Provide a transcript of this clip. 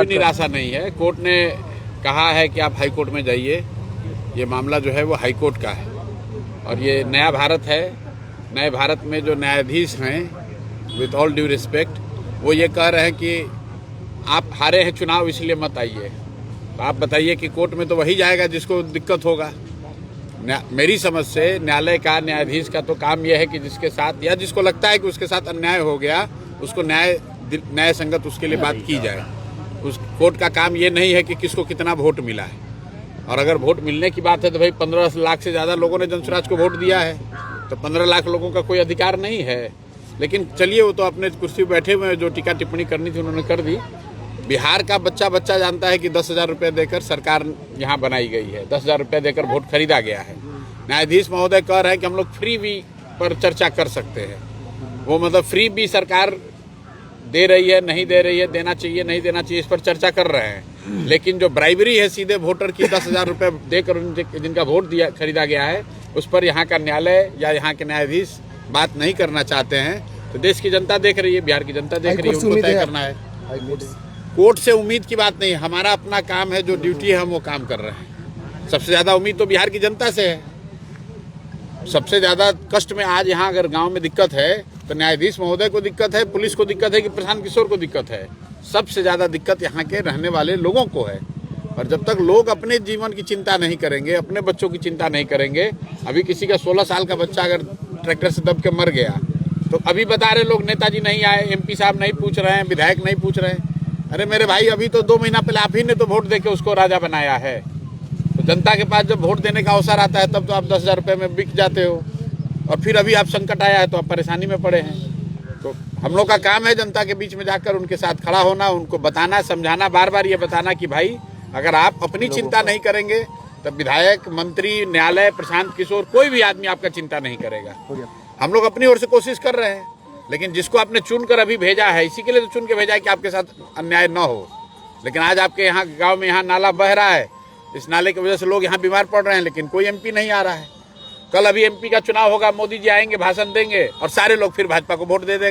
कोई निराशा नहीं है। कोर्ट ने कहा है कि आप हाई कोर्ट में जाइए। ये मामला जो है वो हाई कोर्ट का है और ये नया भारत है। नए भारत में जो न्यायाधीश हैं, विथ ऑल ड्यू रिस्पेक्ट, वो ये कह रहे हैं कि आप हारे हैं चुनाव इसलिए मत आइए। तो आप बताइए कि कोर्ट में तो वही जाएगा जिसको दिक्कत होगा। मेरी समझ से न्यायालय का, न्यायाधीश का तो काम यह है कि जिसके साथ या जिसको लगता है कि उसके साथ अन्याय हो गया, उसको न्याय संगत उसके लिए बात की जाए। उस कोर्ट का काम ये नहीं है कि किसको कितना वोट मिला है। और अगर वोट मिलने की बात है तो भाई 15 लाख से ज़्यादा लोगों ने जनसुराज को वोट दिया है, तो 15 लाख लोगों का कोई अधिकार नहीं है। लेकिन चलिए, वो तो अपने कुर्सी पर बैठे हुए हैं, जो टीका टिप्पणी करनी थी उन्होंने कर दी। बिहार का बच्चा जानता है कि 10,000 रुपये देकर सरकार यहाँ बनाई गई है, 10,000 रुपये देकर वोट खरीदा गया है। न्यायाधीश महोदय कह रहे हैं कि हम लोग फ्री बी पर चर्चा कर सकते हैं। वो मतलब फ्री बी सरकार दे रही है, नहीं दे रही है, देना चाहिए, नहीं देना चाहिए, इस पर चर्चा कर रहे हैं। लेकिन जो ब्राइबरी है सीधे वोटर की 10,000 रुपये देकर जिनका वोट खरीदा गया है, उस पर यहाँ का न्यायालय या यहाँ के न्यायाधीश बात नहीं करना चाहते हैं। तो देश की जनता देख रही है, बिहार की जनता देख रही है, उनको तय करना है। कोर्ट से उम्मीद की बात नहीं, हमारा अपना काम है, जो ड्यूटी है हम वो काम कर रहे हैं। सबसे ज़्यादा उम्मीद तो बिहार की जनता से है। सबसे ज़्यादा कष्ट में आज यहाँ अगर गांव में दिक्कत है तो न्यायाधीश महोदय को दिक्कत है, पुलिस को दिक्कत है कि प्रशांत किशोर को दिक्कत है। सबसे ज़्यादा दिक्कत यहाँ के रहने वाले लोगों को है। और जब तक लोग अपने जीवन की चिंता नहीं करेंगे, अपने बच्चों की चिंता नहीं करेंगे, अभी किसी का 16 साल का बच्चा अगर ट्रैक्टर से दब के मर गया तो अभी बता रहे लोग नेताजी नहीं आए, MP साहब नहीं पूछ रहे हैं, विधायक नहीं पूछ रहे हैं। अरे मेरे भाई, अभी तो 2 महीना पहले आप ही ने तो वोट देके उसको राजा बनाया है। तो जनता के पास जब वोट देने का अवसर आता है तब तो आप 10,000 रुपये में बिक जाते हो, और फिर अभी आप संकट आया है तो आप परेशानी में पड़े हैं। तो हम लोग का काम है जनता के बीच में जाकर उनके साथ खड़ा होना, उनको बताना, समझाना, बार बार ये बताना कि भाई अगर आप अपनी चिंता नहीं करेंगे तब विधायक, मंत्री, न्यायालय, प्रशांत किशोर, कोई भी आदमी आपका चिंता नहीं करेगा। हम लोग अपनी ओर से कोशिश कर रहे हैं, लेकिन जिसको आपने चुनकर अभी भेजा है, इसी के लिए तो चुन के भेजा है कि आपके साथ अन्याय न हो। लेकिन आज आपके यहाँ गांव में यहाँ नाला बह रहा है, इस नाले की वजह से लोग यहाँ बीमार पड़ रहे हैं, लेकिन कोई MP नहीं आ रहा है। कल अभी MP का चुनाव होगा, मोदी जी आएंगे, भाषण देंगे और सारे लोग फिर भाजपा को वोट दे देगा।